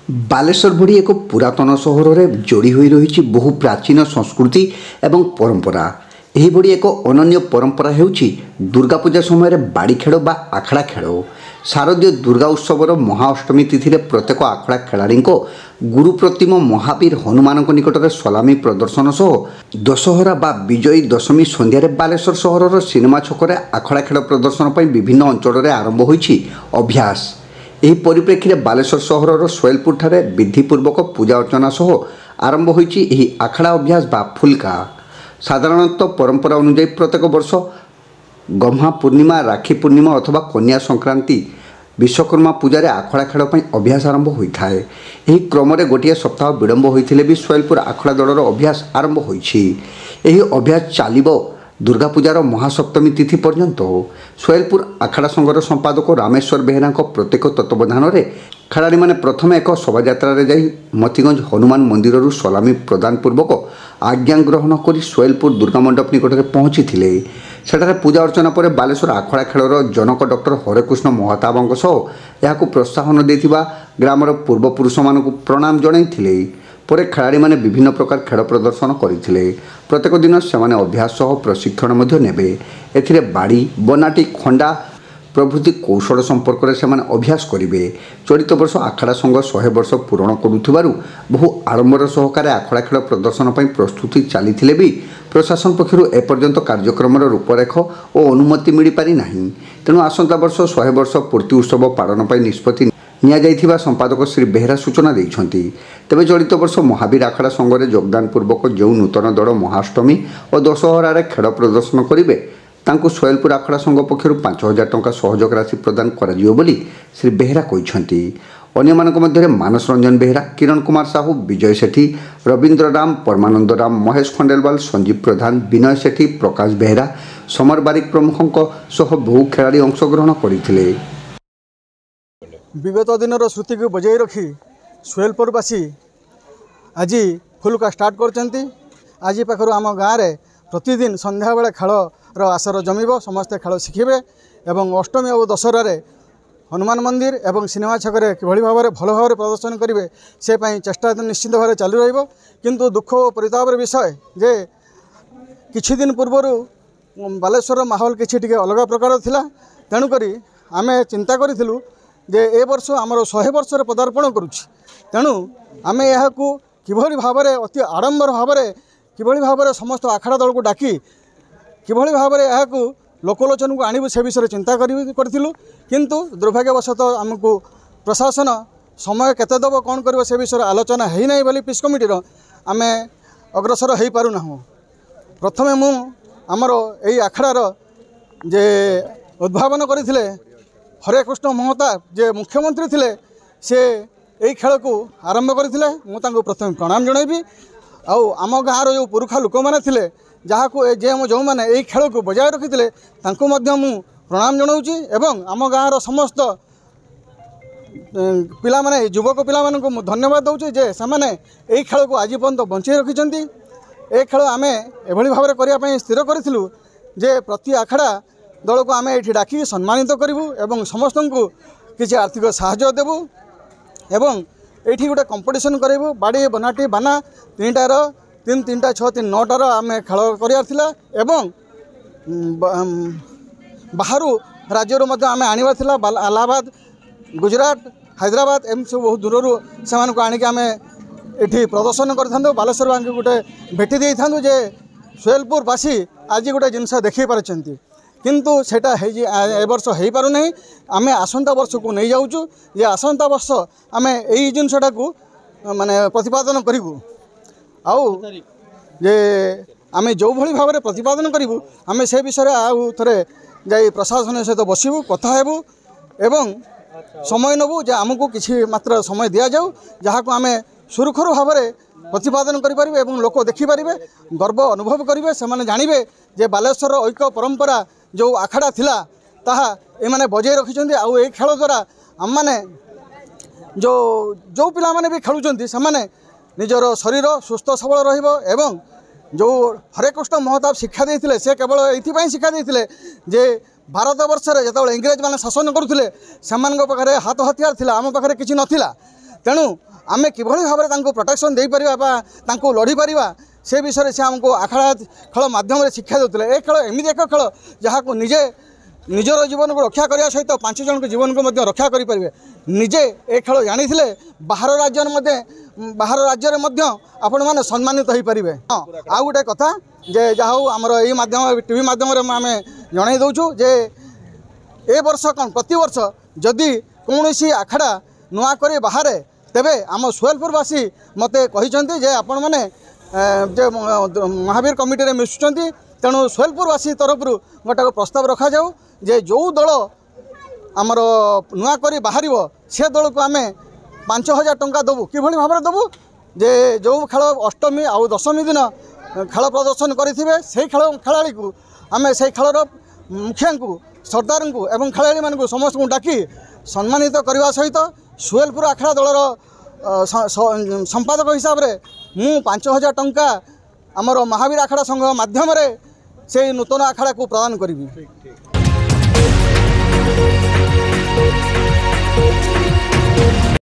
बालेश्वर भଳି ଏକ ପୁରାତନ ସହରରେ ଯୋଡ଼ି ହୋଇ ରହିଛି ବହୁ ପ୍ରାଚୀନ ସଂସ୍କୃତି ଏବଂ ପରମ୍ପରା। ଏହିଭଳି ଏକ ଅନନ୍ୟ ପରମ୍ପରା ହେଉଛି ଦୁର୍ଗାପୂଜା ସମୟରେ ବାଡ଼ି ଖେଳ ବା ଆଖଡ଼ା ଖେଳ। ଶାରଦୀୟ ଦୁର୍ଗା ଉତ୍ସବର ମହାଅଷ୍ଟମୀ ତିଥିରେ ପ୍ରତ୍ୟେକ ଆଖଡ଼ା ଖେଳାଳୀଙ୍କ ଗୁରୁପ୍ରତିମ ମହାବୀର ହନୁମାନଙ୍କ ନିକଟରେ ସଲାମି ପ୍ରଦର୍ଶନ ସହ ଦଶହରା ବା ବିଜୟୀ ଦଶମୀ ସନ୍ଧ୍ୟାରେ ବାଲେଶ୍ୱର ସହରର ସିନେମା ଛକରେ ଆଖଡ଼ା ଖେଳ ପ୍ରଦର୍ଶନ ପାଇଁ ବିଭିନ୍ନ ଅଞ୍ଚଳରେ ଆରମ୍ଭ ହୋଇଛି ଅଭ୍ୟାସ। ଏହି ପରିପ୍ରେକ୍ଷୀରେ ବାଲେଶ୍ୱର ସହରର ସୋୟଲପୁରଠାରେ ବିଧିପୂର୍ବକ ପୂଜା ଅର୍ଚ୍ଚନା ସହ ଆରମ୍ଭ ହୋଇଛି ଏହି ଆଖଡ଼ା ଅଭ୍ୟାସ ବା ଫୁଲକା। ସାଧାରଣତଃ ପରମ୍ପରା ଅନୁଯାୟୀ ପ୍ରତ୍ୟେକ ବର୍ଷ ଗହ୍ମା ପୂର୍ଣ୍ଣିମା, ରାକ୍ଷୀ ପୂର୍ଣ୍ଣିମା ଅଥବା କନ୍ୟା ସଂକ୍ରାନ୍ତି, ବିଶ୍ୱକର୍ମା ପୂଜାରେ ଆଖଡ଼ା ଖେଳ ପାଇଁ ଅଭ୍ୟାସ ଆରମ୍ଭ ହୋଇଥାଏ। ଏହି କ୍ରମରେ ଗୋଟିଏ ସପ୍ତାହ ବିଳମ୍ବ ହୋଇଥିଲେ ବି ସୋୟଲପୁର ଆଖଡ଼ା ଦଳର ଅଭ୍ୟାସ ଆରମ୍ଭ ହୋଇଛି। ଏହି ଅଭ୍ୟାସ ଚାଲିବ ଦୁର୍ଗାପୂଜାର ମହାସପ୍ତମୀ ତିଥି ପର୍ଯ୍ୟନ୍ତ। ସୋୟଲପୁର ଆଖଡ଼ା ସଂଘର ସମ୍ପାଦକ ରାମେଶ୍ୱର ବେହେରାଙ୍କ ପ୍ରତ୍ୟେକ ତତ୍ତ୍ୱାବଧାନରେ ଖେଳାଳୀମାନେ ପ୍ରଥମେ ଏକ ଶୋଭାଯାତ୍ରାରେ ଯାଇ ମତିଗଞ୍ଜ ହନୁମାନ ମନ୍ଦିରରୁ ସଲାମି ପ୍ରଦାନ ପୂର୍ବକ ଆଜ୍ଞା ଗ୍ରହଣ କରି ସୋୟଲପୁର ଦୁର୍ଗା ମଣ୍ଡପ ନିକଟରେ ପହଞ୍ଚିଥିଲେ। ସେଠାରେ ପୂଜା ଅର୍ଚ୍ଚନା ପରେ ବାଲେଶ୍ୱର ଆଖଡ଼ା ଖେଳର ଜନକ ଡକ୍ଟର ହରେକୃଷ୍ଣ ମହତାବଙ୍କ ସହ ଏହାକୁ ପ୍ରୋତ୍ସାହନ ଦେଇଥିବା ଗ୍ରାମର ପୂର୍ବପୁରୁଷମାନଙ୍କୁ ପ୍ରଣାମ ଜଣାଇଥିଲେ। ପରେ ଖେଳାଳୀମାନେ ବିଭିନ୍ନ ପ୍ରକାର ଖେଳ ପ୍ରଦର୍ଶନ କରିଥିଲେ। ପ୍ରତ୍ୟେକ ଦିନ ସେମାନେ ଅଭ୍ୟାସ ସହ ପ୍ରଶିକ୍ଷଣ ମଧ୍ୟ ନେବେ। ଏଥିରେ ବାଡ଼ି, ବନାଟି, ଖଣ୍ଡା ପ୍ରଭୃତି କୌଶଳ ସମ୍ପର୍କରେ ସେମାନେ ଅଭ୍ୟାସ କରିବେ। ଚଳିତ ବର୍ଷ ଆଖଡ଼ା ସଂଘ 100 ବର୍ଷ ପୂରଣ କରୁଥିବାରୁ ବହୁ ଆଡ଼ମ୍ବର ସହକାରେ ଆଖଡ଼ା ଖେଳ ପ୍ରଦର୍ଶନ ପାଇଁ ପ୍ରସ୍ତୁତି ଚାଲିଥିଲେ ବି ପ୍ରଶାସନ ପକ୍ଷରୁ ଏପର୍ଯ୍ୟନ୍ତ କାର୍ଯ୍ୟକ୍ରମର ରୂପରେଖ ଓ ଅନୁମତି ମିଳିପାରି ନାହିଁ। ତେଣୁ ଆସନ୍ତା ବର୍ଷ 100 ବର୍ଷ ପୂର୍ତ୍ତି ଉତ୍ସବ ପାଳନ ପାଇଁ ନିଷ୍ପତ୍ତି ନିଆଯାଇଥିବା ସମ୍ପାଦକ ଶ୍ରୀ ବେହେରା ସୂଚନା ଦେଇଛନ୍ତି। ତେବେ ଚଳିତ ବର୍ଷ ମହାବୀର ଆଖଡ଼ା ସଂଘରେ ଯୋଗଦାନ ପୂର୍ବକ ଯେଉଁ ନୂତନ ଦଳ ମହାଷ୍ଟମୀ ଓ ଦଶହରାରେ ଖେଳ ପ୍ରଦର୍ଶନ କରିବେ ତାଙ୍କୁ ସୋୟଲପୁର ଆଖଡ଼ା ସଂଘ ପକ୍ଷରୁ 5,000 ଟଙ୍କା ସହଯୋଗ ରାଶି ପ୍ରଦାନ କରାଯିବ ବୋଲି ଶ୍ରୀ ବେହେରା କହିଛନ୍ତି। ଅନ୍ୟମାନଙ୍କ ମଧ୍ୟରେ ମାନସ ରଞ୍ଜନ ବେହେରା, କିରଣ କୁମାର ସାହୁ, ବିଜୟ ସେଠୀ, ରବୀନ୍ଦ୍ର ରାମ, ପରମାନନ୍ଦ ରାମ, ମହେଶ ଖଣ୍ଡେଲୱାଲ, ସଞ୍ଜୀବ ପ୍ରଧାନ, ବିନୟ ସେଠୀ, ପ୍ରକାଶ ବେହେରା, ସମର ବାରିକ ପ୍ରମୁଖଙ୍କ ସହ ବହୁ ଖେଳାଳୀ ଅଂଶଗ୍ରହଣ କରିଥିଲେ। विगत दिन श्रुति को बजाय रखी सोयलपुरवासी आज फुलका स्टार्ट करचंती। आज पाखर आम गाँव में प्रतिदिन संध्या बेले खेलर आसर जमीब, समस्ते खेल शिखिबे एवं अष्टमी और दशहरा हनुमान मंदिर एवं सिनेमा छकरे किभली भाव में भल भाव प्रदर्शन करेंगे से चेष्टा निश्चित भाव चालू रहिबो। किंतु दुख और परितापर विषय जे किछि दिन पूर्वर बालेश्वर माहौल किछि टिके अलग प्रकार थिला। तेणुकरी आमे चिंता करिथिलु जे ए वर्ष आमर 100 वर्ष पदार्पण करुछि। तेणु आमे यहाकू किभली भाव में अति आडंबर भाव में किभली भाव में समस्त आखड़ा दल को डाकी किभली भाव में यहाकू लोकलोचन को आणबू से विषय चिंता करूँ। किंतु दुर्भाग्यवशतः आमको प्रशासन समय केते दब कौन कर से विषय आलोचना है ना बोली पीस कमिटीर आम अग्रसर हो पारूना। प्रथमे मु आमर यही आखड़ार जे उद्भावन करते हरेकृष्ण महताब जे मुख्यमंत्री थिले से यही खेल को आरंभ करते। मुझे प्रथम प्रणाम जनइबी। आम गाँव जो पुरुखा लोक मैंने थिले जहाँ को जो मैंने यही खेल को बजाय रखी मु प्रणाम जनाऊँगी। एवं आम गाँव समस्त पिला माने युवक पिला मानक धन्यवाद दूचे जे सेमाने यही खेल को आज पर्यंत बंचाई रखिंट। ए खेल आम एभली भाव करने स्थिर करूँ जे प्रति आखड़ा दल को आम ये डाक सम्मानित करूँ एवं समस्त को किसी आर्थिक साहाय्य देवु एवं ये गोटे कंपटीशन करूँ। बाड़ी बनाटी बाना 3टार 3 3 6 3 9टार आम खेल करार एवं बाहर राज्य आम आने इलाहाबाद, गुजरात, हैदराबाद एम सब बहुत दूर से आणिक आम ये प्रदर्शन कर बालेश्वर बांक गोटे भेटी दे था जे सोयलपुरवासी आज गोटे जिनस देखी पार्टी। किंतु सेटा ए वर्ष हो पार नहीं। आम आसंता वर्ष को नहीं जाऊँ जे आसंता वर्ष आम यही जिनसटा को माने प्रतिपादन करूँ। आउ जे आम जो भली भाव में प्रतिपादन करूँ आम से विषय आउ थे जाई प्रशासन सहित बसबू कथा हेबू एवं समय नबू जे आमको किसी मात्र समय दि जाऊ जहाँ को आम सुरक्षर भाव में प्रतिपादन करें और लोक देखिपारे गर्व अनुभव करेंगे। से जानवे जे बालेश्वर ऐक्य परंपरा जो आखड़ा थिला ताहा एमाने बजाय रखिछन्ती। आउ ए खेल द्वारा आम माने जो जो पिला माने भी खेलुछन्ती सेमाने निजर शरीर सुस्थ सबल रहिबो। एवं जो हरेकृष्ण महताब शिक्षा देते से केवल ये शिक्षा देते जे भारत वर्ष में जो इंग्रेज मैंने शासन करुले से हाथ हथियार थिला आम पाखे किसी नथिला। तेणु आमे किभଳି भाव में प्रोटेक्शन दे पारिबा लड़ी पारिबा से विषय से आमको आखड़ा खेल माध्यम शिक्षा देते ए खेल एमती एक खेल जहाँ को निजे निजर जीवन को रक्षा करने सहित 5 जन जीवन को रक्षा करेंगे निजे ए खेल जानी बाहर राज्य में आपण मैंने सम्मानित हो पारे। हाँ आउ गोटे कथा जे जहाँ आमर यही माध्यम टीवी माध्यम आम जन दौचु जे ए वर्ष कौन प्रति वर्ष जदि कौन आखड़ा नुआ कर बाहर तेबे आम सोहेलपुरवासी मते कहते जे आपण मैंने महावीर कमिटी रे मिशुचंती तेणु सोहेलपुरवासी तरफ गोटे प्रस्ताव रखा जाऊ जे जो दल आमर नुआ करी बाहर से दल को आम 5,000 टंका देवु किभଳି भाव में देवु जे जो खेल अष्टमी आउ दशमी दिन खेल प्रदर्शन करेंगे से खेला को आम से खेलर मुखिया को सरदार को एवं खेलाड़ी मानक समस्त को डाकी सम्मानित करने सहित सोहेलपुर आखड़ा दलर संपादक हिसाब से मु 5,000 टंका आमर महावीर आखड़ा संघ माध्यम से नूतन आखड़ा को प्रदान करी।